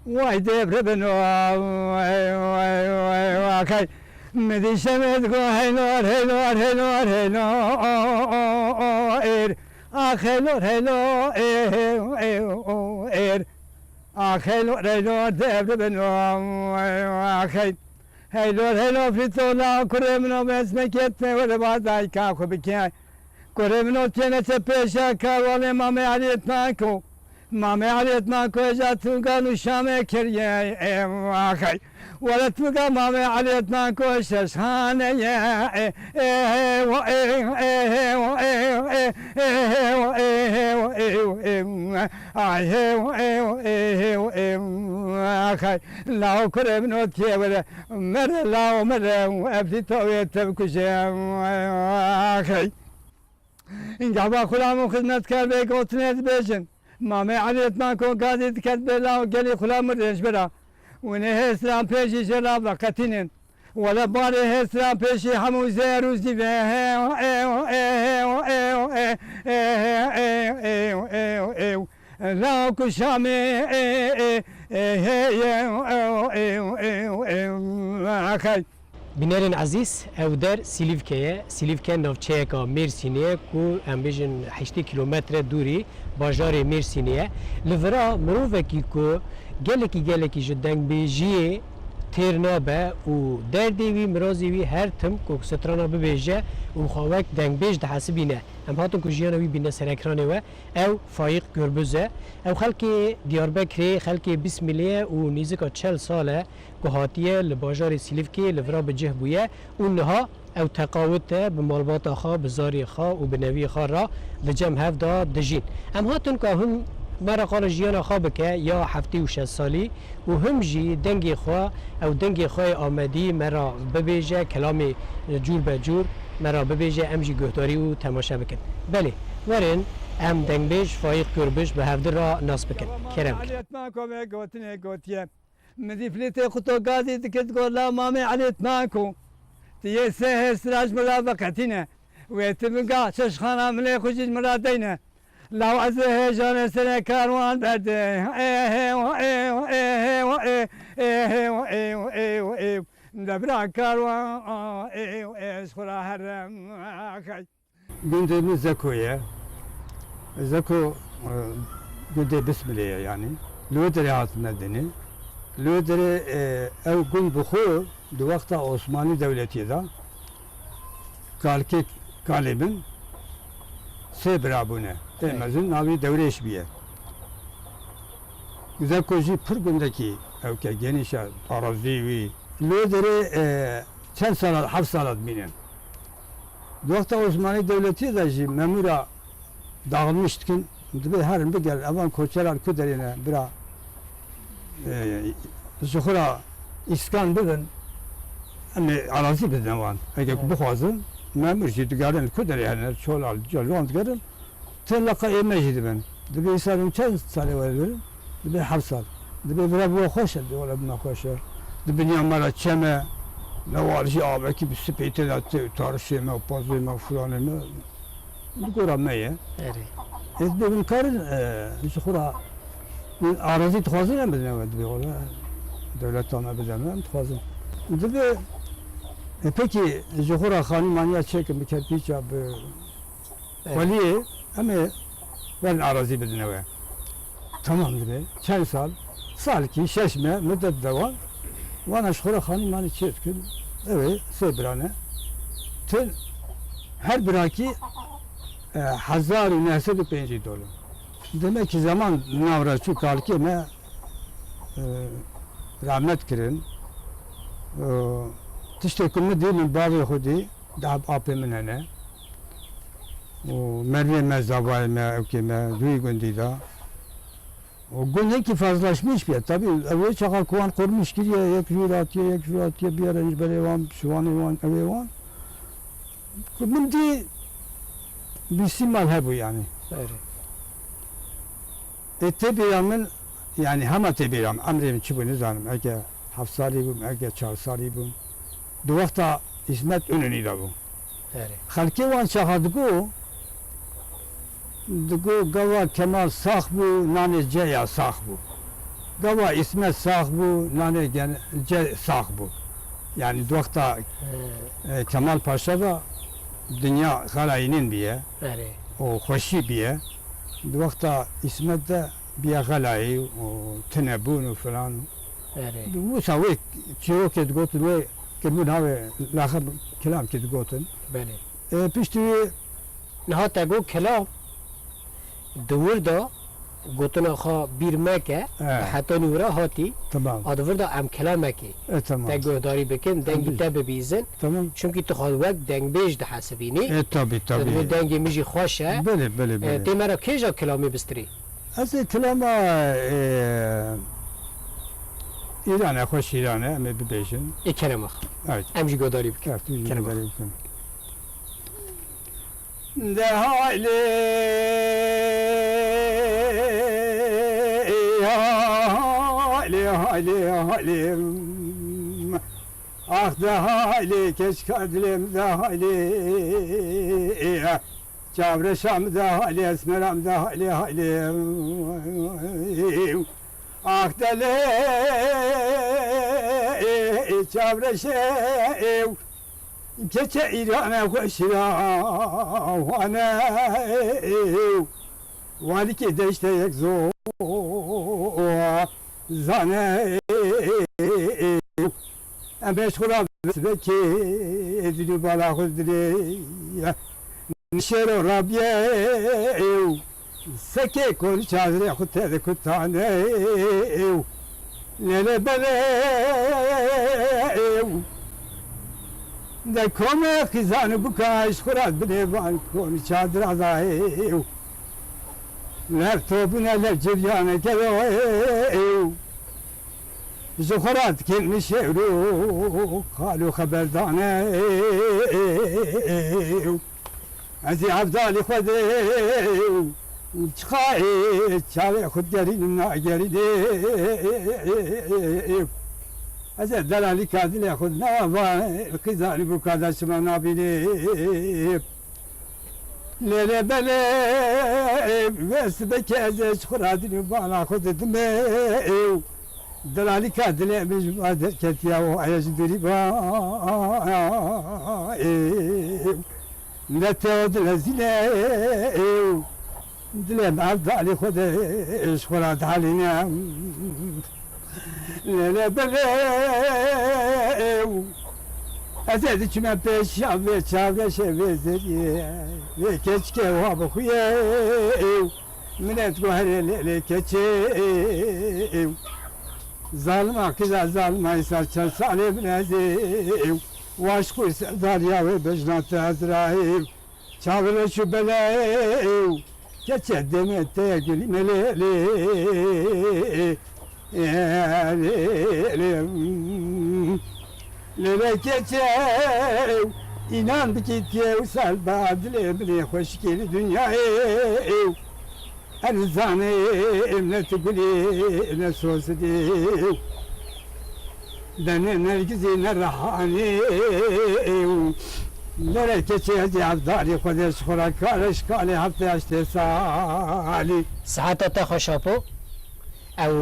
Vay debre beno akay medişemet go helor helor helor helor akhelor helor akhelor helor debre beno akay helor helor fitola kuremno besmeket ve baday ka kubike kuremno tenese peşa karvale mame aletna ko مامي عليتنا كوجا توقع نشامي كريه واخي ولا توقع مامي عليتنا كوشش هانية اخي لا كرم نوتي ولا مر لا مر ابدي توي تبكشي اخي ان جابا خلام خدمت كار بيقوتني بيجن مامي عليتنا كو قاعد كتب لا وقالي خلام مرش برا ونه اسلام بيجي جلاب لقتين ولا باري اسلام بيجي حمو زيروز دي لا كشامي اخي بینرین عزیز او در سیلیفکه نوچه‌کا مرسینیه کو ام بیشن 8 کیلومتر دوری بازار مرسینیه لورا مروفکی کو گلکی جدنگ بیجیه ترنابه و دردیوی مرازیوی هر تم کو سترانا ببیجه و مخاوک دنگ بیج ده حسبینه ام هاتون کو جیانوی بینه سرکرانه و او فایق گربزه او خلکی دیاربکری خلکی 20 میلیه و نیزکا 40 ساله گهاتیه لباجار سیلیفکی لورا بجه بویه اونها او تقاوته به مالبات خا بزاری خا و به نوی خا را لجم هفدا دجین ام هاتون که هم مرا قال جیانا خوابکه یا هفته و 6 سالی و هم جی دنگی خوا او دنگی خواه آمدی مرا ببیجه کلام جور به جور مرا ببیجه ام جی گهداری و تماشا بکن بله ورن ام دنگ بیج فایق کربش به هفته را ناس بکن کرم مديفليتي خطو قاضي تكت تقول لا مامي عليت ماكو تيسه سراج ملابقتنا ويتبقى ششخانة ملي خجج مرادينا لو عزه جان سنة كاروان بعد دبرا كاروان اسخرا هرم قندي زكوية زكو قندي بسم الله يعني لو دريات مدني لودري او قن بخور دو وقت عثماني دولتي دا كالكيك كالبن سيبرابونه مزن ناوي دوريش بيه اذا كوجي پرگندكي او كه genişa araziwi لودري چند سال 7 سالات بينن دو وقت عثماني دولتي دا جي memura dağılmıştın dibe herin bir gel avan koçeler kuderine bira Zuhra iskan bedin hani arazi bedin var. Eğer bu fazla memurcu diğerler kudur yani çoğal jalon diğerin telaka emecidi ben. Dibe insanın çen sale var dibe hapsal. Dibe bu hoşedi ola buna hoş. Dibe nyamara çeme ne var ki abi ki bir sepete de tarışma pozma falan ne bu kuramaya. Evet. Benim karın Zuhra arazi تخوازن هم بدنم دیگه دولت هم بدنم تخوازن دیگه پکی جهورا خانی مانیا چک میکرد پیچا به ولی همه ون arazi بدنم tamam دیگه چند سال کی 6 ماه مدت دوام وانا جهورا خانی مانی چک evet sebrane her biraki $1905 Demek ki zaman navra şu kalki me rahmet kirin. Tiştekümü değil mi bavi hudi daha apımın hene. O Merve mezavay me okime duy gündida. O gün ki fazlaşmış bir tabi evvel çakal kuvan kurmuş ki ya ek juratiye bir ara böyle evan şu an evan. Kumdi bir simal he bu yani. Evet. Tebiramın yani hama tebiram amrem çibuni zanım ege hafsali bum ege çarsali bum. Du vakta hizmet önünü de bu. Evet. Halki van çahadıgu Dugu gava Kemal sağ bu, nane ceya sağ bu. Gava İsmet sağ bu, nane ce sağ bu. Yani duakta Kemal Paşa da dünya galayinin biye, Evet. o hoşi biye. Duakta İsmet de biye galayı, o tenebunu falan. Evet. Bu savı çiğo ket gotun ve kemun have lahab kelam ket gotun. Bele. Pişti Niha tego kelam duvur da gotuna kha bir meke hatta nura hati tamam. advur da am kelameki Tamam. tego dari bekin dengi tabi bizin Tamam. çünkü tu khad vak deng bej de hasibini Tabi tabi. dengi miji khoşa Böyle. temera keja kelami bistri از کلام ایران خوش ایرانه همه ببیشن ikelama evet amji godari bik کرد توی Kelama. جنگلی ده حالی حالی ah de hali keş kadrim de hali Çavreşam da hali esmeram da hali ah deli çavreşev keçe İran'a koşiravane vali ki deşte yek zo zane beş kula besbeki edili bala hudri nişero rabye seke kol çadre hutte kutane lele bele de kome kızanı bu kaş kurat bile van kol çadre azay ler topu neler ciryane kelo زخرات كل مشيرو قالوا خبر دانا عزي عبدالي خذيو وتخاي تشاوي خد جرينا جريدي عزي دلالي كادلي خذ نافا القزالي بكادا سمعنا بني ليلة بلي بس بكازي زخرات نبانا خذ دميو دلالي كادلي مجموعة كتيا وعيش دريبا نتود الزنا دلم عبد علي خد شخرات علينا لا بلا أزيد كما بيش شاب شاب زي كشكي وابو خويا من تقول لي كشكي Zalim akiza zalim aysa çalsale bileziv Vaşku sevdariya ve bejnat azrail Çavre şu belev Geçe demette gülmeleli Lele geçev İnan bikitiyev salbadile bile hoş geli dünyaya Her zane emneti gülü ne sosu diyor Dene nergizi ne rahani Nere keçeyeci avdari kodeş korak karış kali hafta yaşte sali ساعات تا خوشاپو او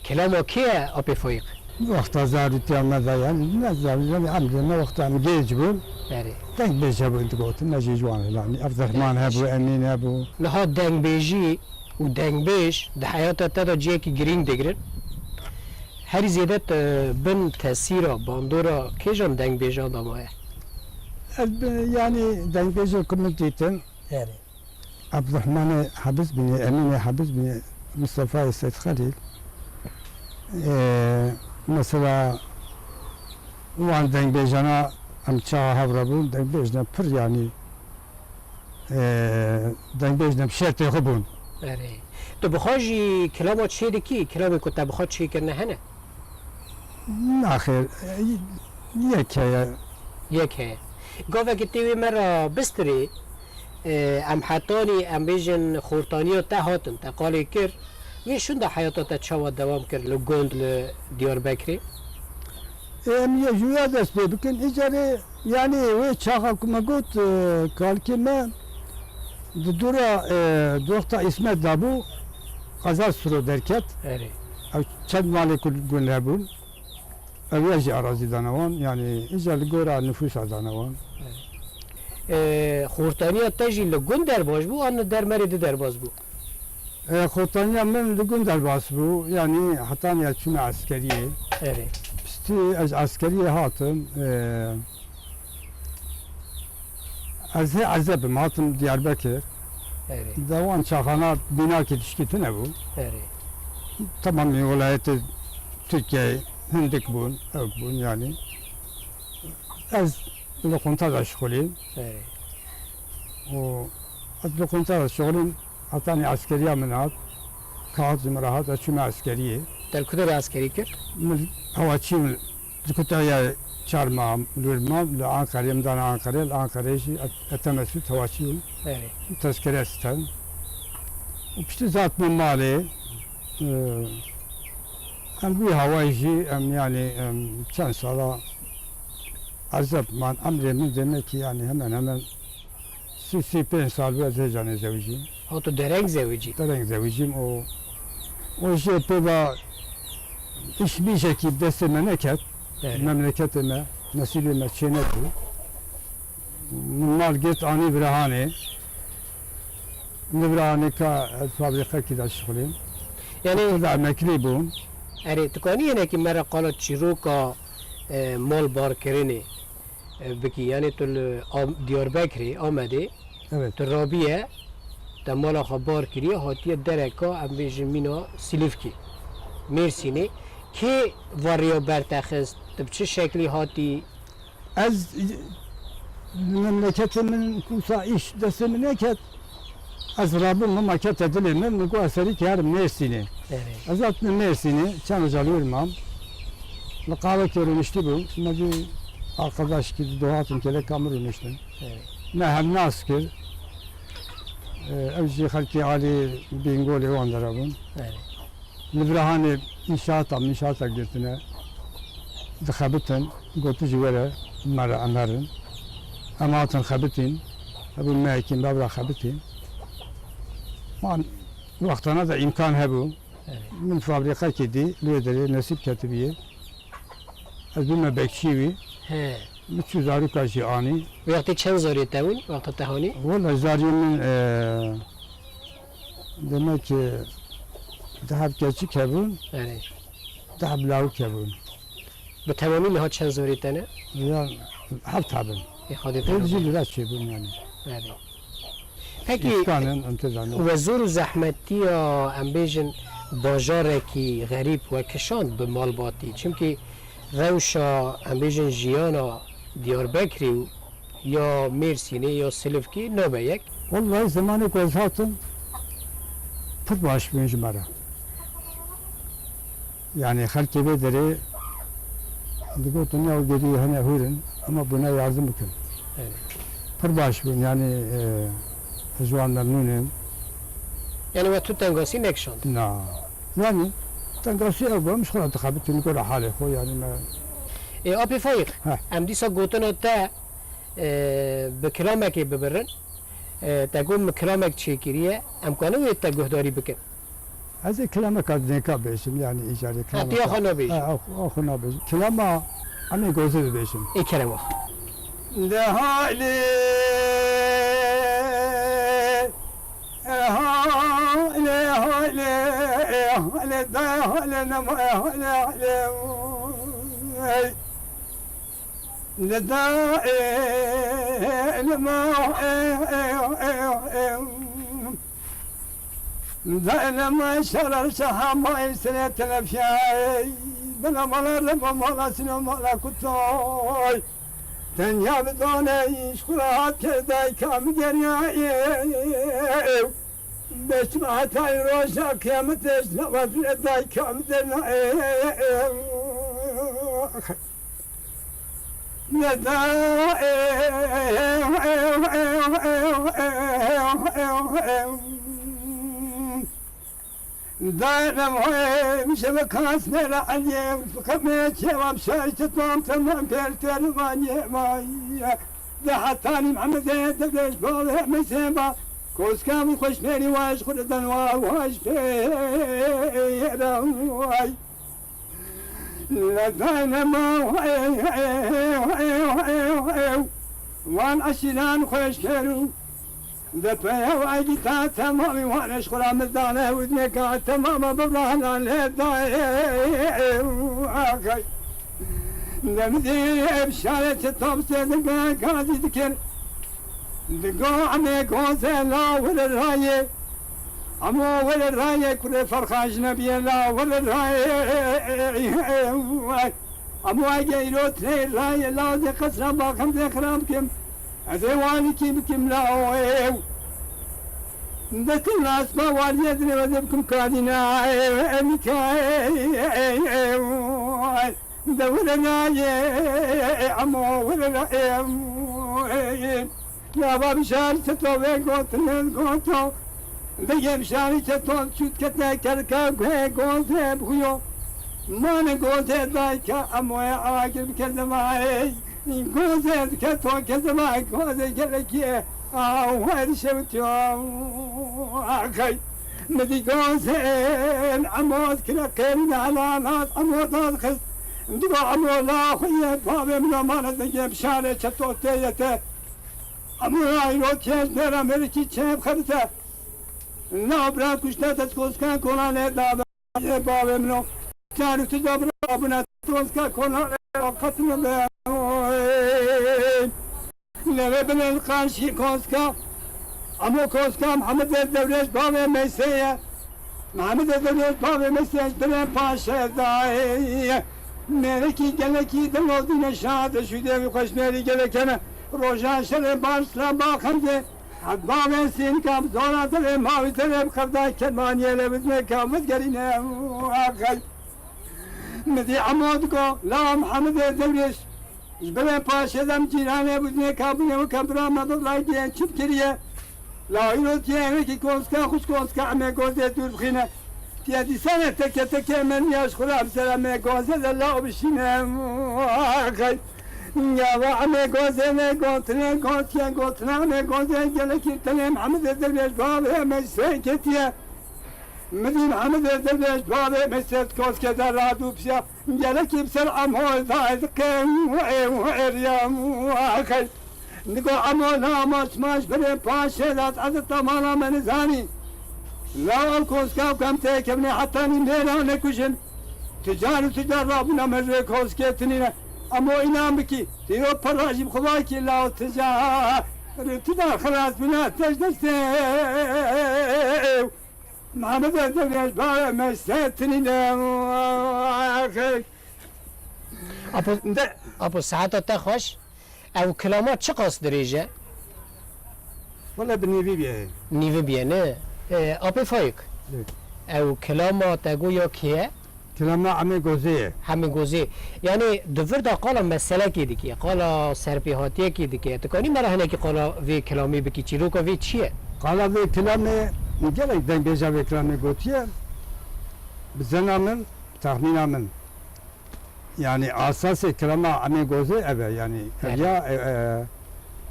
كلامو كيه ابي فويق Vakta zariti almada yani ne zariti amca ne vakta mı geç bu يعني Tek beşe bu intikotun ne jijwan yani Abdurrahman hebu Emin hebu نها دنگ بيجي ودنگ بيش ده حياته تدا جيكي جرين دگرن هر زيادت بن تأثيرا باندورا كيجان دنگ بيجان دامايا Yani dengeci komitetin يعني Abdurrahman Habis bini, Emin Habis bini, Mustafa Said Khalil. Mesela وان دنگ بیجانا ام چا هفره بون دنگ بیجنا پر یعنی دنگ بیجنا بشرط خوبون آره تو بخواجی کلام چی دکی کلامی که تا بخواد چی کرنه هنه ناخیر یکه یک هه گاوه که تیوی مرا بستری ام حتانی ام بیجن خورتانی و تا هاتن تا قالی کر وی شون دا حیاتا تا چاوا دوام کر لگوند دیار بکری ام یه جویا دست بی بکن اجاره یعنی وی چاقا کما گوت کالکی من دورا دوختا اسمت دابو قضا سرو درکت آره او چند مالی کل گون لبون او یجی اراضی دانوان یعنی اجاره گورا نفوس دانوان خورتانی تاجی لگوند در باش بو آن در مرد در باز بو خورتانی من لگون در باس بو یعنی حتی نیچون عسکریه آره از عسکری هاتم از عذب هاتم دیاربکر آره دوان چاخانا بنا که تشکیل نبود آره تمام ولایت ترکیه هندک بون yani از لقنطه شغلیم آره و از لقنطه شغلیم حتی عسکری منات کات زمرات اچون عسکریه در کدر عسکری کرد من هواچیم دکتایا چارما لورما لانکارا مدان آنکارایشی اتمسوت هواچیم آره تذکره استن و پشت ذات ممالی ام بی هوایشی ام yani چند سالا عذب من امر من demek ki yani hemen 35 سال و از هجان زوجیم ها تو درنگ زوجی درنگ زوجیم o şey peva hiçbir şekilde memleket آره memleketime nesilime çiğnet bu. Bunlar git ani birahane birahane ka fabrika ki da şغلیم یعنی da emekli bu. آره تکانی یعنی که مرا قالت چیرو کا مال بار کرنه بکی یعنی تو دیار بکری آمده Evet. تو رابیه تا مالا خبار کریه هاتیه درکا ام بیجن مینا سیلیفکی مرسینه که واریا برتخست تب چه شکلی هاتی Az memleketimin kusa iş dese memleket az Rabbim memleket edilir mi? Bu eseri ki her Mersin'i. آره Azat Mersin'i çan alıyorum am. Lakava körünüştü bu. Şimdi arkadaş ki doğatın kele kamerunuştun. آره Ne hem naskir. Evci halki Ali Bingoli onlara bun. آره Librahane inşaata girtine. Dıkhabıtın gotu jivere mara anarın. Amatın khabitin. Ebu meykin babra khabitin. Man vaktana da imkan hebu. آره من fabrika kedi lideri nasip katibiye. Az bilme bekşivi. ها Mütçü zarika ani. وقتی چند زاری تاون وقت تهانی Valla zariyemin demek ki daha keçi kebun, آره daha blau kebun. به تمامی نها چند زاری تنه Ya hep tabun. خودی Elci lira çebun yani. آره پکی İskanın intizamı. و زور و زحمتی یا ام بیجن باجاره کی غریب و کشان به مال باتی چونکه روشا ام بیجن جیانا دیار بکری یا مرسینه یا سلفکی نوبه یک Vallahi zamanı kozatın pır baş bir mara. Yani halk bederi dikotun ya dedi hani hurun ama buna yardım bakın. Evet. Pır baş bir yani şu an memnunum. یعنی و تو تنگاسی نکشاند Na. Yani تنقصي أبغى مش خلاص تخبط نقول حالي خو يعني ما آبی فایق ها. ام دیسا گوتنا تا به کلامک ببرن تا گم کلامک چی کریه امکانه وید تا گهداری بکن هذا كلامك قد نكا بيشم يعني إيجاري كلامك أتي أخونا بيش. أخونا بيش كلامه أنا جوزي بيشم ای کرم وقت لهالي دائما ما شرر شهام ما إنسان تلفياي بنا مالا ربا مالا سنو مالا كتوي تنيا بدوني شكرات كرداي كام جرياي بس ما تاي روشا كامتش نوات لداي كام درناي دائما مش مكاس نلا عليه فكميت شباب شايت طام تمام كرتر ماي ده حتاني محمد دبلش بوله مسيبا كوس كامي خوش ميري واش خردن واش واي لا دائما وان اشيلان خوش كرو دفعه وعدي تمامي وانا اشخر مزدانه ودنك تماما ببرهنا لهداي نمدي بشارة الطبسة دقا قاعد يذكر دقا عمي قوزة لا ولا الراية عمو ولا الراية كل فرخاج نبي لا ولا الراية عمو اجيلو تري الراية لا دي قصرا باقم دي خرامكم أذواني كيم لا ويو ذاك الناس ما والي يدري وذبكم كادنا ميكاي دورنا يا عمو ولا يا باب شال تتوي قوتو ديم شال تتو شوت كتا كركا قوت بخيو ما نقول ذاك عمو عاقل بكلماي گوزه که تو که زمان گوزه گلکیه آوار شوتو آخی مدی گوزه عمود کلا کن علانات عمودات خس دیگه عمولا خویه بابه من مانه دیگه بشاره چطور تیته عمولای رو کش درم مرکی چپ خرته نه برا کشته تسکوز کن کنانه داده بابه منو چارو تجابر آبونه توز کن کنانه قطن به لما بن القاشي كوسكا أمو كوسكا محمد الدوليش بابي ميسية محمد الدوليش بابي ميسية بلين باشا داي ملكي جلكي دلوزي نشاد شودي وخش ميري جلكنا روشان شلي بارسلا باخمجي حد بابي سينكا بزولا تلي ماوي تلي بخرداي كرمانية لبزمي كامت قرينا آخي مدي عمودكو لا محمد الدوليش جبل پاشه دم جیرانه بودنه کابونه و کبرا مدد لایدین چیپ کریه لایرو تیه کی کوسکا خوش کوسکا ام گوزه دور بخینه تیه دی سنه تکه تکه من یاش خراب سلام گوزه الله بشینه آخی یا و ام گوزه نه گوتنه گوتیا گوتنه ام گوزه گله کی تنه محمد درویش بابه مسه کتیه مدي محمد الدبلش بابي مسيت كوسكا درادو بسيا جالك بسر عمو ذاذكم وعريام واخي نقول عمو لا ماش بري باشي لا تعد طمانا من زاني لا الكوسكا وكم تيكبني حتى نمينا نكوشن تجار رابنا من كوسكا تنينا عمو إنام بكي تيرو براجي بخواكي لا تجار خلاص بنا تجدستي محمد الدوليش بابا مسيتني اپو ساعتا تا خوش او کلامات چه قاس دریجه؟ والله بنيبي بيه نیوه بیه نه اپی فایک او کلامات اگو یا کیه؟ كلامنا عمي جوزيه همه گوزه یعنی دوور دا قالا مسئله کی دیگه قالا سرپیهاتیه کی دیگه تکانی مرا هنه که قالا وی کلامی بکی چی رو که وی چیه؟ قال في كلامي جلك دنجا في كلامي قوتيه بزنا من تخمينا من يعني اساس كلامنا عمي جوزيه ابي يعني يا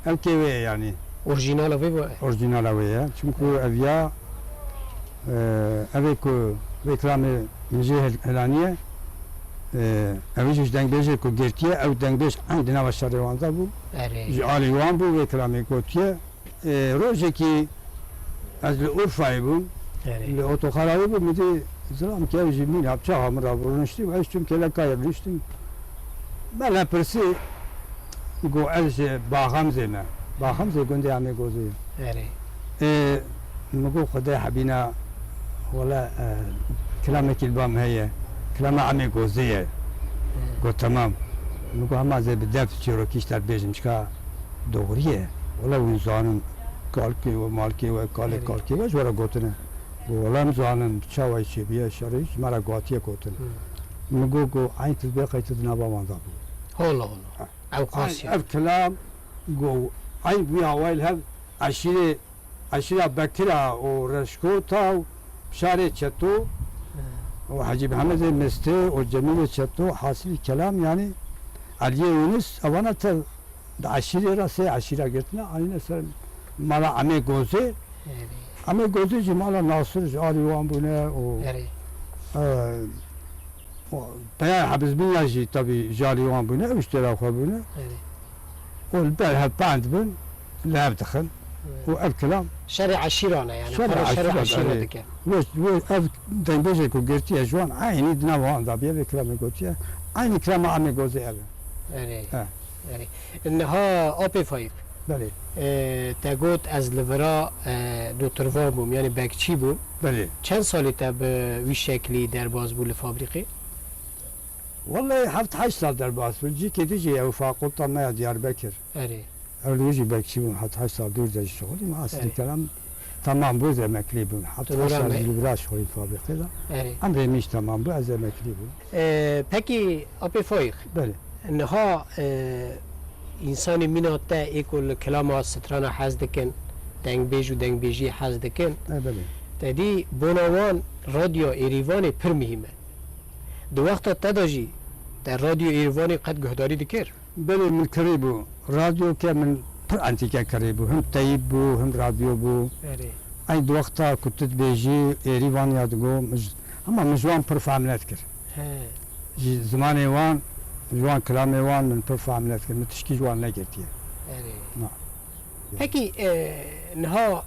الكيوي يعني اورجینال وی با اورجينال ويا çünkü ابيا avec كلامي نجيه الهلانيه اويش دنجا كو جرتيه او دنجا عندنا والشروان ذا بو اره جعلي وان بو كلامي قوتيه روجكي از الأورفاي بو اره اللي أوتوخالاوي بو مدي زلام كيف جميل هبشاها مرة برونشتي وعشتم كلا كايب ليشتم بلا برسي جو ألش باخم زينا باخم زي قندي عمي قوزي اره نقول خدای حبینا ولا كلامك البام هي كلام عمي جوزية قلت تمام نقول ما زي بدأت تشيرو كيشتر بيجم شكا دورية ولا ونزانم كالكي ومالكي وكالكي وش ورا قلتنا ولا مزانم شاوي شي بيا شريش مرا قاتية قلتنا نقول عين تطبيق يتدنا بمان ضابو هلا هلا او قاسية الكلام جو عين بيا ويل هذا عشرة بكرة ورشكوتا وشارع شتو وحجي محمد المستي والجميل شتو حاصل كلام يعني علي يونس أوانا تل عشرة راسي عشرة قلتنا علينا سر مالا عمي جوزي عمي جوزي جمالا ناصر جاري وان بنا و بيا حبز بنا جي تبي جاري وان بنا واشترى خو بنا والبال هالباند بن لا بدخل والكلام شارع عشيرانة يعني شارع شارع عشيرة عشيرة عليه. دكا وش دايم بيجي كوجرتي جوان عيني دنا وان دابيا بكلام قلتي عيني كلام عمي جوزي أبا يعني يعني انها اوبي فايف بله تاگوت از لورا دکتر بوم یعنی بکچی بوم بله چند سالی تا به وی شکلی در باز بول فابریقی والله حفت 8 سال در باز بلجي كديجي او فاقلطة ما ديار بكر اری اولوجي بكشي حفت 8 سال دور داج شغلي ما اصل أي. كلام تمام بو زي مكليب حفت 8 تمام. سال اللي براش شغلي فابريقة ده اری امري مش تمام بو زي مكليب پکی اوپی فایخ بله انها انسانی مینا تا ایکل کلام ستران حز دکن دنگ بیج و دنگ بیجی حز دکن بله تدی بونوان رادیو ایریوان پر مهمه دو وقت تداجی در رادیو ایریوان قد گهداری دکر بله من كريبو راديو كمن انتيكا كريبو هم تايب بو هم راديو بو اری اي دو وقتا كنت بيجي ايريفان يادغو اما مجوان برفاملات كر زماني وان جوان كلامي وان من برفاملات كر متشكي جوان نقرتيه اری نعم. پکی نها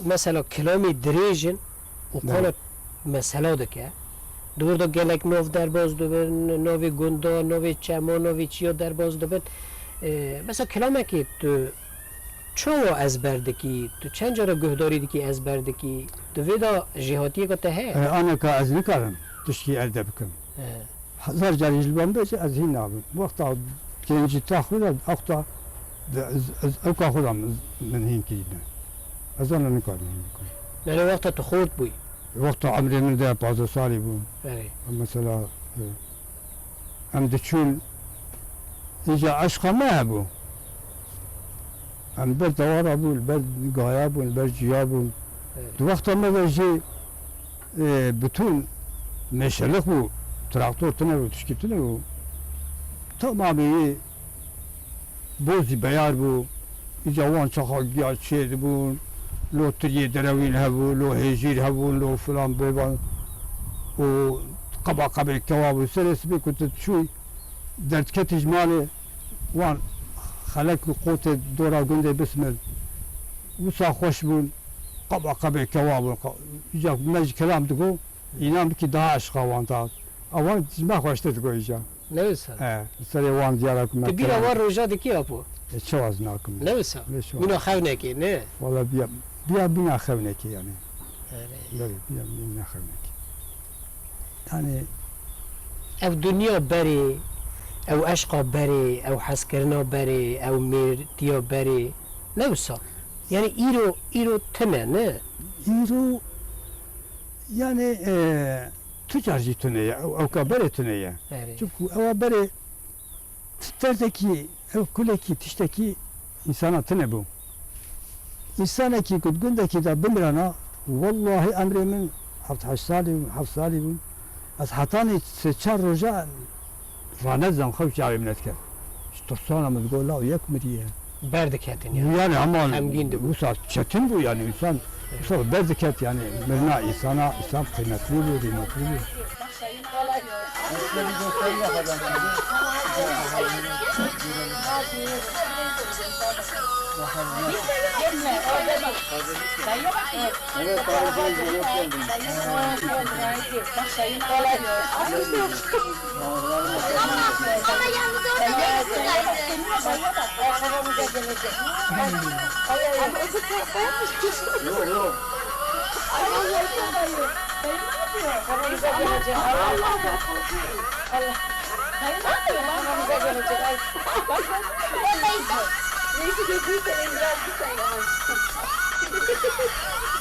مثلا کلامی دریجن و قال مثلا دکه دور دو گلک نوف در باز دوبن نوی گندا نوی چما نوی چیا در باز دوبن مثلا کلامه که تو چو از بردکی تو چند جا را گهداری دکی از بردکی تو ویدا جهاتی که ته انا كاز نكرم تشكي ادبكم هزار جاري جلبان بيجي از هين نابن وقتا كينجي تاخذ وقتا اوكا خذها من هين كيدنا اظن نكرم نه وقت تو خود بوی وقتا عمري من ده 15 سالي بو اری مثلا ام دچون اجا عشق ما بو ام بر دوار بو البر قايا بو البر جيا بو دو وقتا ما بيجي بتون مشلخ بو تراكتور تنو تشكي تنو تمامي بوزي بيار بو اجا وان شخص جا شيد بو لو تري دراوين هبو لو هيجير هبو لو فلان بيبان و قبع قبع كواب وسلس بي كنت تشوي درت كتج مالي وان خلق قوت دورا قندي بسمل وسا خوش بون قبع قبع كواب اجا مج كلام تقول ينام كي daha aşka وانتاز اوان ما خوش تقول اجا نوسا سري وان ديالك ما تبير اول رجا دکی اپو شو وزناكم نوسا ليش منو خونه کی نه والله بيا خونك يعني بيا بيا خونك يعني او دنیا بری او عشق بری او حس کردن بری او میرتیا بری نوسا یعنی ایرو تمه نه يرو يعني تجارجي تنية او كبري تنية اری شوف او بري تسترتكي او كلكي تشتكي انسانة تنبو انسانة كي كنت قلت كده بمرنا والله امري من حفت سالي حفت سالي از حتاني تشار رجاء فنزم خوش عاوي من اذكر اشتصانا ما تقول لا يك مريه بردکتن yani يعني عمال غمگین دو. وسع شتن بو يعني انسان وصل بردكت يعني مرنا انسان قيمتلي بو قيمتلي بو Yok. Dayı ne yapıyor? Kanımıza gelecek. Allah Allah. Allah. Dayı ne yapıyor? Kanımıza gelecek. Ay. Bak bak. Ben dayı. Neyse götürürse biraz bir sen yavaş.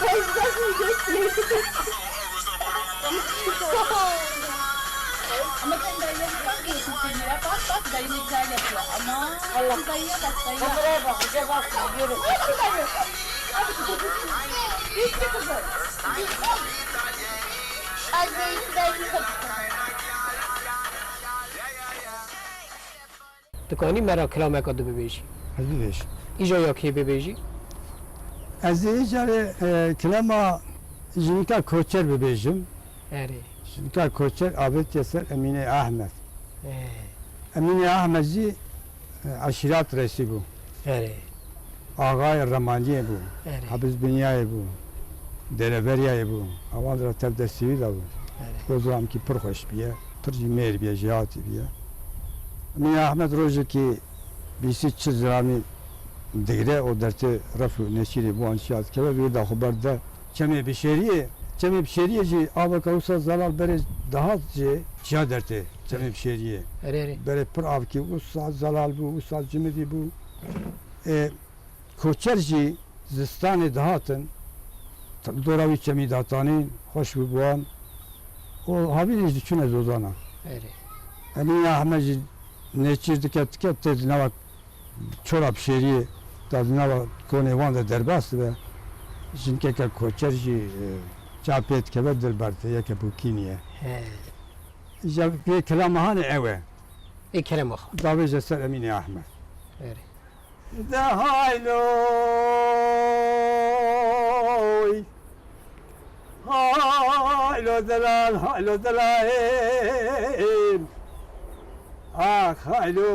Dayı biraz götürüyor. Ama sen dayıya güzel götürsün ya. Bak bak dayı ne güzel yapıyor. Ama Allah. Dayıya bak dayıya. Kameraya bak. Bize bak. Görün. Hadi dayı. Hadi kızım. Bitti kızım. Az dayı dayı. Dikani mera kilameka du bibêjî. Ez bibêj. İja ya kê bibêjî? Ez ê carê kilema jinika koçer bibêjim. Erê. Jinika koçer avêtiye ser Emîne Ahmed. Ee, Emîne Ahmed jî aşirat reîsî bû. Erê. Agaya Remaniyê bû. Erê. Habiz Binyayê bû. Dereveriyayê bû. Avan ra tev destîwî da bû. Rozram ki pir xweş biye. Pir jî mêr biye, jihatî biye. Emîne Ahmed rojekî bîsî çil ziramî digre o dertê ref û neşîrê bû an şihat keve wê da xeber de çemê bişêriyê jî aveka wisa zelal berê dihat jê çiya dertê çemê bişêriyê. Erê. Berê pir avkî wisa zelal bû, wisa cimidî bû. Koçer jî zistanê dihatin dora wî çemî datanîn xweş bû wan. O havînê jî çûne zozana. Erê. Emîne Ahmed jî nêçîr dike tê di nava çora bişêriyê da di nava konê wan de derbas dibe. Jinkeke koçer jî çapê dikeve dilber te yeke bûkîniye. He. Ja pê kilamahanê ew e. Ê kerem axa. Davê ji ser Emîne Ahmed. Erê. De hayloy haylo delal haylo delalim ah hayloy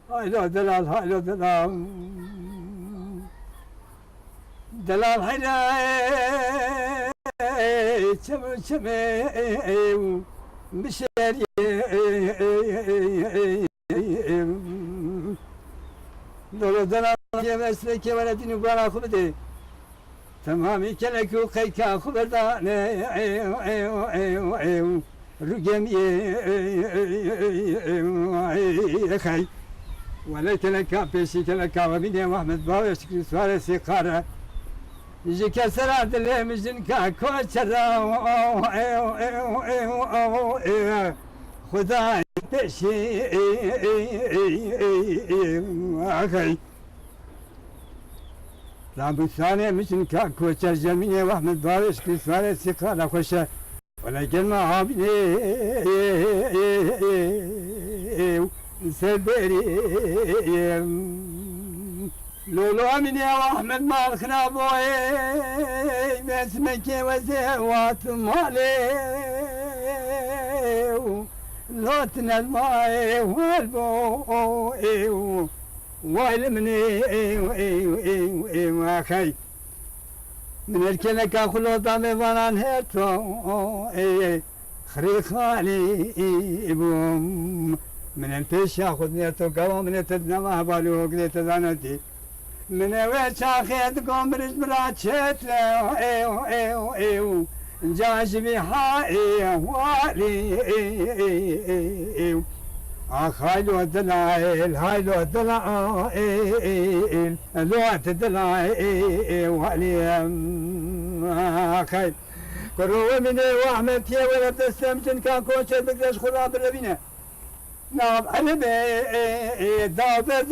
haylo delal haylo delam delal haylo çeme çeme bir şeyler Doladan yemesle kevaletini bana kulde. Tamamı kelekû kayka kuberda ne rugem ye kay. Vele keleka peşi keleka ve bine Muhammed Bavi şükür suaresi kara. Ji kesera dilimizin ka koçera Xuda peşi akay Rabüsane misin ka koçer cemine Ahmet Baviş ki suaresi kara koşa Vela gelme abine severim Lolo amine Ahmet malkına boy Besmeke ve zevatım alev لوتنا الماء والبو والمني واخي من الكلك اخلو ضامي بنان هيتو خري خالي بوم من البيش ياخذ نيتو قوم نتدنا ما بالو قديت زانتي من وين شاخيت قوم برج براتشت جاجبي هاي والي هايلو الدلائل هايلو الدلائل لوات الدلائل والي خايل كروه مني واحمد يا ولد السمتن كان كوشر بقداش خراب الربينه نعم انا دابر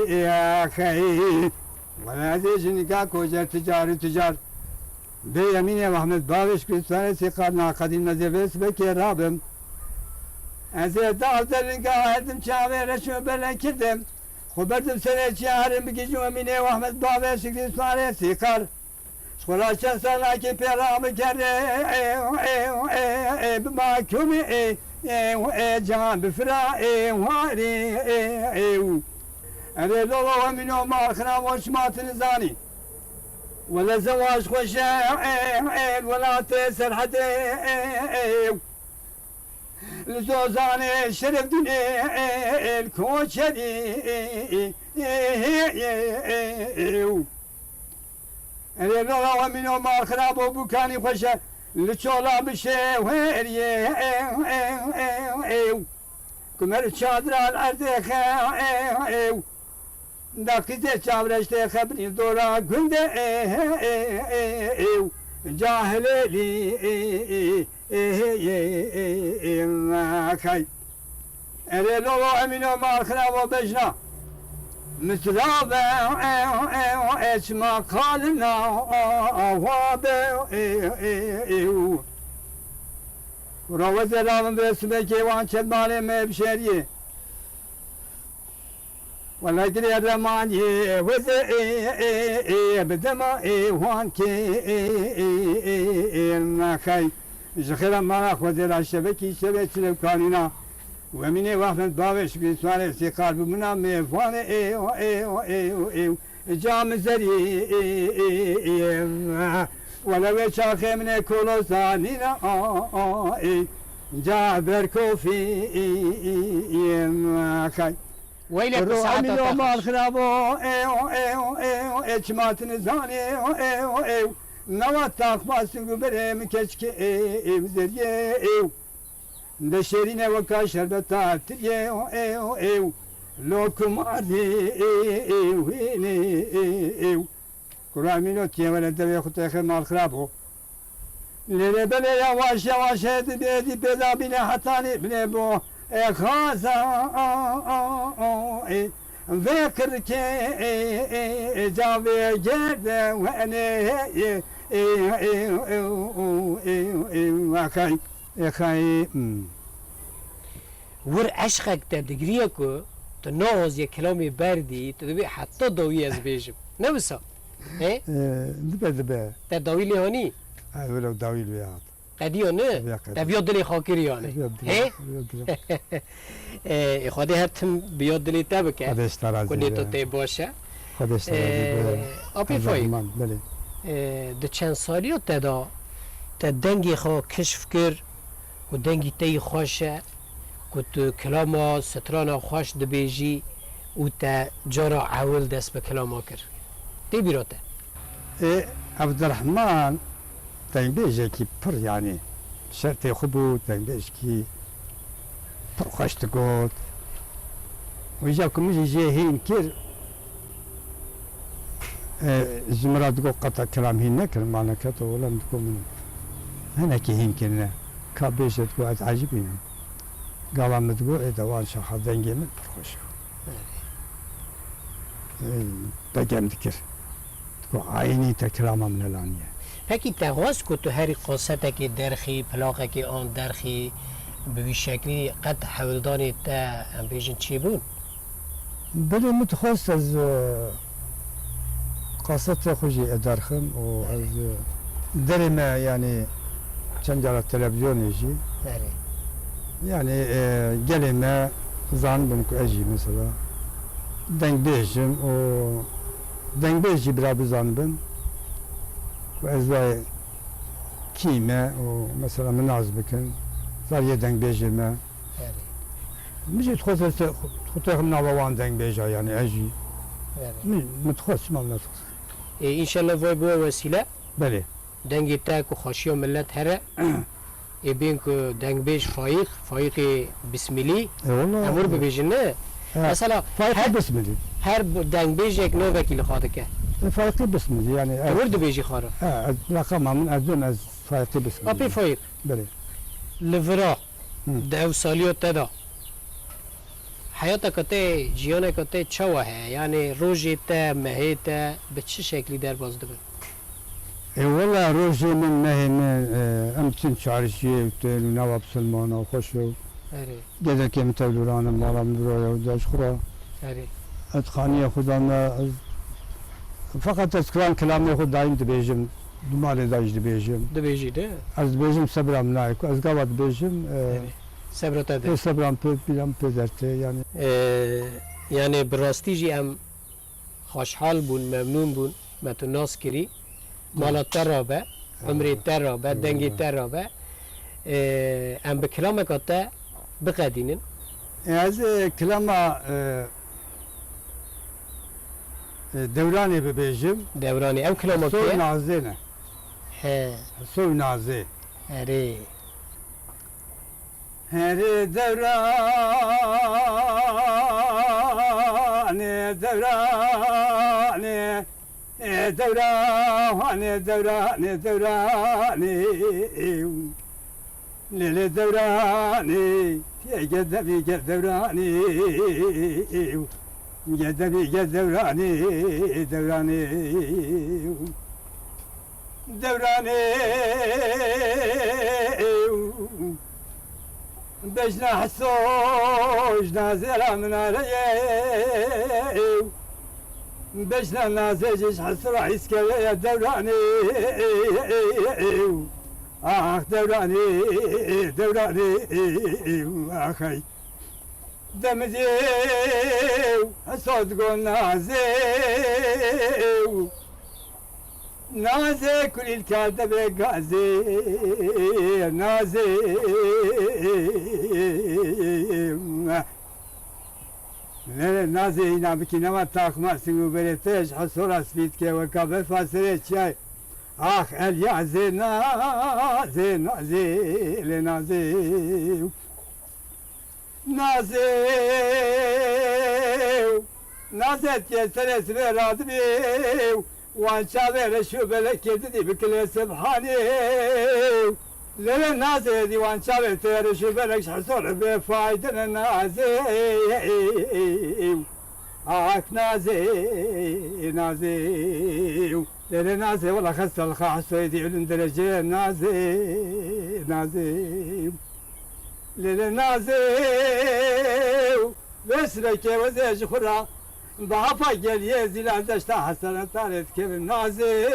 يا خايل ولا ديجني كاكو جار تجار بيمين محمد باوش كريستواني سيقارنا قديم نزيبس بكي رابم أزي دارترين قاعدم شاوي رشو بلا كردم خبرتم سنة شهرم بكي جو أميني محمد باوش كريستواني سيقار شخلا شنسانا كي بيرام كري بماكومي جان بفرا واري أنا لو منو ما خنا وش ما تنزاني ولا زواج خوش ولا تسر حتى الزوزاني شرف دني الكوشري الله منو ما خراب وبكاني خشا لچولا بشه وهريه كمر چادر الارض خا داكيزه چاورشته خبري دورا گنده جاهلي كاي لو امينو ما خراب وبجنا مثل اسمع قالنا روز العالم باسمه كيوان شدمالي مبشريه ولكن الرمان وز بدما وان كي ما خاي زخيرا ما اخذ الشبكي شبكه كاننا ومن وقت باوش بسوار استقال بمنا مفان جام زري ولو شاخ من كل ثانينا جابر كوفي خاي ويلك الروح ساعات من يوم تخش الخرابو اجمات نزاني نوات تاقباسن بريم كشك زريه دشرين وكا شربت تريه لوكم ارضي ويني كرامينو تيوانا دبي خطيخ مال خرابو للي بلي يواش يواش بيدي بيدا بنا حتاني بنبو خازا ذكر كي جاوي جد وانا وكاي خاي ور عشقك تدقريكو تنوز يا كلامي بردي تدبي حتى دوي از بيجم نبسا ايه دبا تدوي لي هوني ولو داوي البيات قديو نه تبيو دلي خاكر يعني ايه خودي هتم بيو دلي تبكه خدش ترازي كني تو تي باشه خدش ترازي ابي فاي بله ده چند سالی تدا تا دنگی خو کشف کر و دنگی تی خوشه که تو کلاما سترانا خوش دبیجی و تا جارا عول دست به کلاما کر تی بیراته عبد الرحمن تنبيجي كي بر يعني شرطي خبو تنبيج كي بر خوش تقول ويجاكم يجي هين كير زمرات تقول قطع كلام هين نكر معنا كتو ولا تقول من هنا كي هين كنا كابيش تقول عجيبين قال تقول إذا وان شاخ دنجي من برخوش بجم ذكر تقول عيني تكلام من الانية پکی تغاز که تو هری قصته که درخی پلاقه که آن درخی به شکلی قد حولدانی تا هم بیشن چی بون؟ بله متخصص از قصة خوشي أدرخم وأز درم يعني چند على التلفزيون يجي بله يعني كلمة زان بنك أجي مثلا دنگ بيجم و دنگ بيجي بلا بزان بن وأز كيمة ومثلا مناز بكن صار يدنگ بيجمة بله مش تخصص من أبوان دنگ بيجا يعني أجي بله متخصص ما متخصص انشالله وای بو وسیله بله دنگی تا که خوشی و ملت هره ای بین که دنگ بیش فایق بسمیلی والله امور ببیجن نه مثلا فايق بسم الله هر دنگ بیش یک نو وکیل خواهد که فايق بسم الله يعني امور دو بیجی خاره رقم من أظن از فايق بسم الله اپی فایق بله لورا ده سالیو تدا حیات کته جیان کته چوا ہے یعنی روزی تا مهی تا به چه شکلی در باز دبن والله روزي من نهي من أمتن شعرشي ونواب سلمان وخشو اره جدا كي متولورانا مالا مدرويا وداش خرا اره أدخانية خدانا فقط أذكران كلامي خد دايم دبيجم دمالي دايج دبيجم دو بیجی ده از دبيجم سبرام نايك از قوات دبيجم صبرتا ده سبرام بيلام بيدرتي يعني یعنی براستی جی ام خوشحال بون ممنون بون متو ناس کری مالا ترابه عمری ترابه دنگی ترابه ام به کلام کتا بقدینن از كلاما دوراني ببيجم دوراني او سوي كيلومتر نازينه ها سوي نازي اري هري دوراني دوراني دوراني دوراني دوراني ليلي دوراني يا جدبي دوراني جدبي دوراني دوراني دوراني بجنا حسوج نازل من علي بجنا نازل حسر عيسك يا دوراني اخ دوراني دوراني اخي دمديو صدق نازل نازي كل الكاتب غازي نازي نازي نابكي نما تاخما سنو بريتش حصول اسبيت كي وكابل فاسري شاي اخ اليازي نازي نازي لنازي نازي نازي تيسر اسمي رادبي وان شابه شو بلك يدي بكل سبحاني للا نازي دي وان شابه تير شو بلك حصل بفايدة نازي اك نازي نازي للا نازي والله خس الخاص يدي علم درجة نازي نازي للا نازي بس لك وزيج خرا ضعفا قال يزيل عندش حسنة تاريخ كيف نازي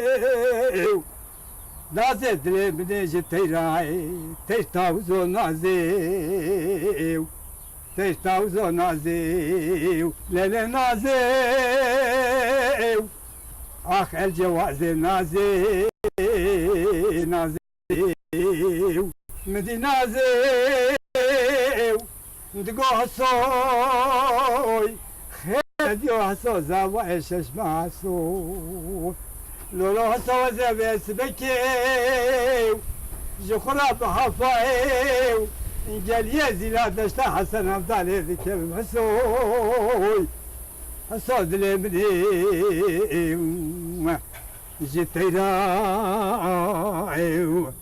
نازي دري بنيجي تيراي تيشتاوزو نازي تيشتاوزو نازي ليلة نازي اخ الجوازي نازي نازي مدي نازي ندقوه الصوي ديو حسو زاو عيشش معسو لولو حسو زبس بكيو جخرا بحفايو قال يزي لا دشتا حسن افضل ذكر محسوي حسو دلي مني جيتي راعيو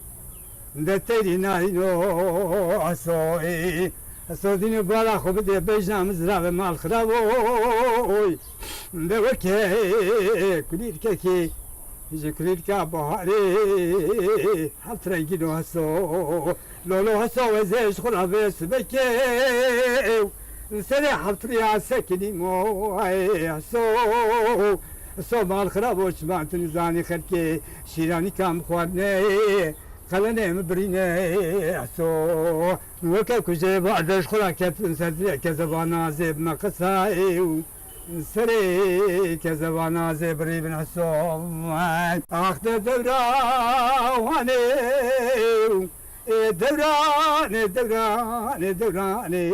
دتيري ناينو حسوي صوتيني بالا خو بدي بيجنا مزرعة مال خرابوي دوكي كلير كيكي يجي كلير كابوهاري حتى يجينو هسو لولو هسو وزيش خلا بس بكي نسري حطري عسكني موي هسو هسو مال خرابو شمعت نزاني خلكي شيراني كام خوارني خلني مبريني عسو وكيف كجي بعدش خلا كيف نسدري كزبانا زيب مقصاي سري كزبانا زيب ريبن عسو اخت دوراني دوراني دوراني دوراني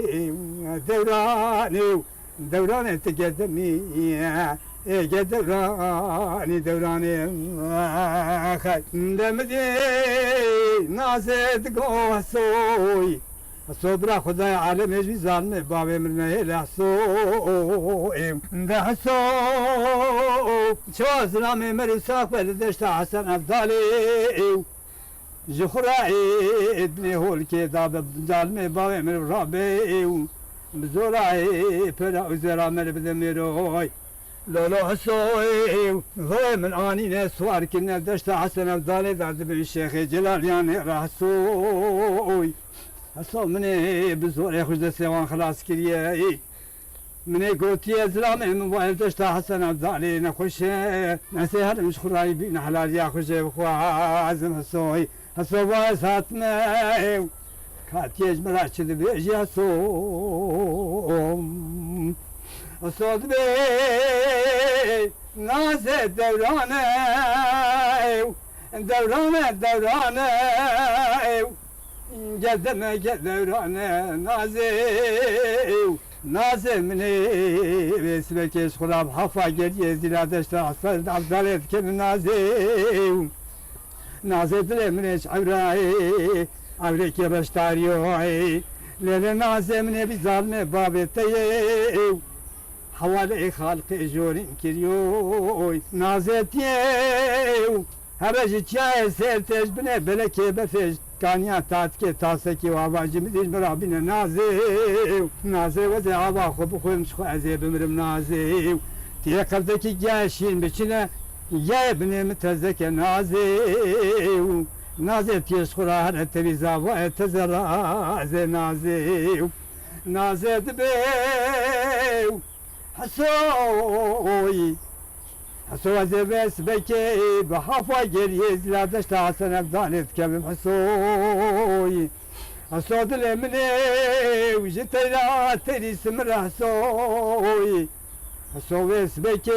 دوراني دوراني تقدمي دوراني دوراني خي دمدي نازد قوسوي الصبر خداي عالم يجي زالم بابي من مهل حسوي ده حسو شو زلامي مرساك بلدشت حسن افضالي جخراي ابني هو الكتاب زالم بابي من ربي بزوراي فلا وزرا من بدميروي لولو حسوي هو من اني نسوار كنا دشت حسن افضالي درد بالشيخ جلال يعني راسوي حسو مني بزوري خوش دسوان خلاص كرياي مني قوتي زلامي من وين دشت حسن افضالي نخش نسيهر مش خراي بين حلال يا خوش بخوا عزم حسوي حسو واساتنا كاتيج مراشد بيجي حسو صوت بي ناس دورانه دورانه دورانه جدنا دورانه نازي نازمني بسبك خراب حفا جدي زلادش تعصر عبدالت كم نازم نازت لمنش عبراي عبرك بشتاريوي ليلة نازمني بظالم بابتي حوالي خالق جورين كريوي نازتيو هرجي تشاي سيرتش بني بلكي بفش كانيا تاتكي تاسكي واباجي مدير مرابين نازي وزي عبا خب خويم شخو عزيب مرم نازي تيقردكي جاشين بچنا يا ابني متزك نازي نازي تيشخورا هرتبي زابا تزرا زي نازي نازي دبيو حسوي حسوي زبس بكي بحفا جريز لا دشت حسن افضانت كم حسوي حسود الامني وجيت لا تري سمر حسوي حسوي سبكي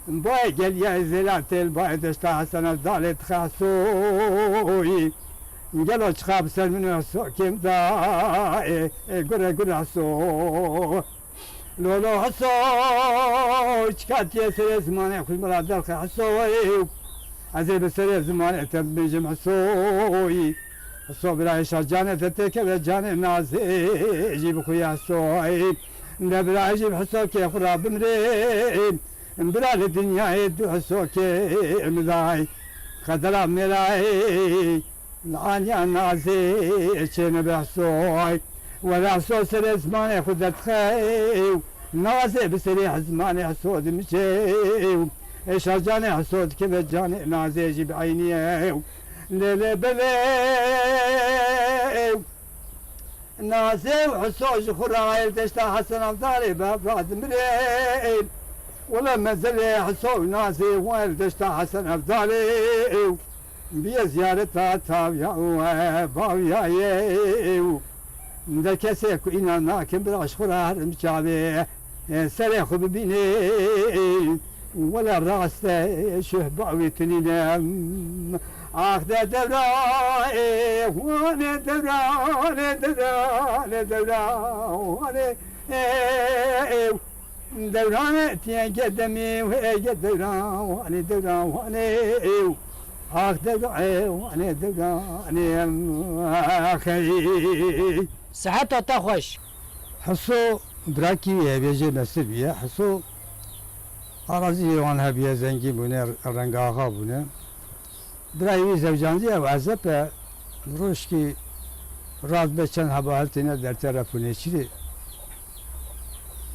باي قال يا زلات الباي دشت حسن افضانت خاسوي قالوا تخاف سر من حسو كم دا قرا حسو لولو حسو شكات يا سري زماني كل مرة دلخ حسوي عزيز بسري زماني تبجم حسوي حسو بلا شجانة تتك بجاني نازي جيب خويا حسوي نبلا جيب حسو كي خراب مريم بلا الدنيا يدو حسو كي مداي خدلا مراي العانيا نازي شين بحسوي ولا حسو سري زماني خدت خيو نازي بسريح زماني حسود مشيو ايش جاني حسود كيف جاني نازي يجيب عيني ليلي بليو نازي وحسود خرايل تشتا حسن افضالي بافراد مريل ولا مزلي حسود نازي وين تشتا حسن افضالي بيا زيارتها تاويا وباويا يو ده کسی که اینا ناکن براش خورار مچابه سری خوب بینی ولا راست شه باوی تنینم آخ ده دورانه وانه دورانه دورانه تیان قدمی و اگه دورانه آخ دورانه آخی صحتا تا خوش حسو براكي بيجي نسبية حسو أراضي وانها بيا زنجي بنا رنجاها بنا برايي زوجانزي أو عزب روشكي راز بچن هبالتنا در طرفونه چري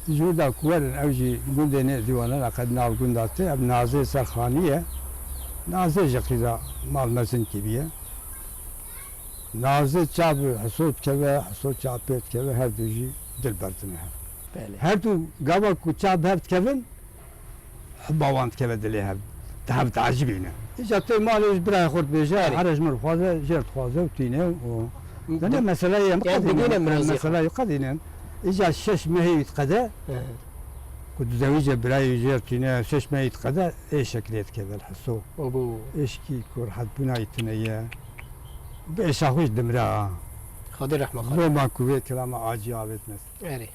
جودا كورن أوجي جندنا ديوانا لقد نال جنداتي أب نازي سرخانية نازي جقيدا مال مزن كبير نازı çabı, hasut keve, hasut çapet keve her duji dil berdine. Her tu gava ku çab her kevin bavant keve dili her. Daha tacibine. İşte malı bir ay kurt beje, haraj mır fazla, jert fazla tine o. Yani mesela yem kadine, mesela kadine. İşte şeş mehit kadar. Ku düzevice bir ay jert tine şeş mehit kadar eşeklet keve hasu. ابو eşki kur had bunaytine ya. بشاهوش دمرا خاطر رحمه خاطر روما كويت كلام عاجي عابد ناس اري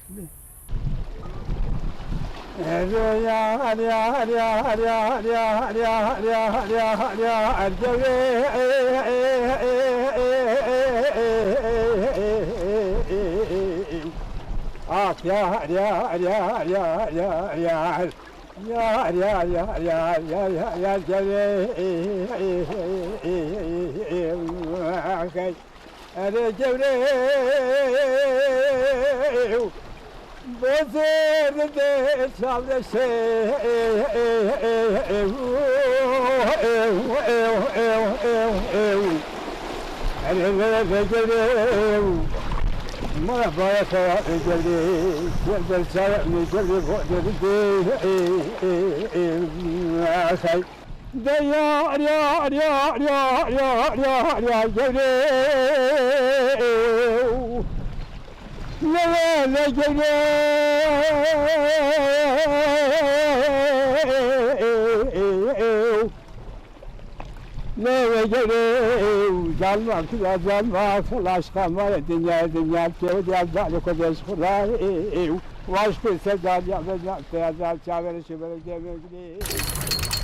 ما بايا سواء جلدي يقدر سواء من جلدي فوق جلدي أخي ديا يا يا يا يا يا يا جلدي لا لا جلدي لا geliyor, can var ki de can var, aşkım var, dünya ki de can kodeş kurar, vaş bir sevdan ya, ben çavere şubere gelmek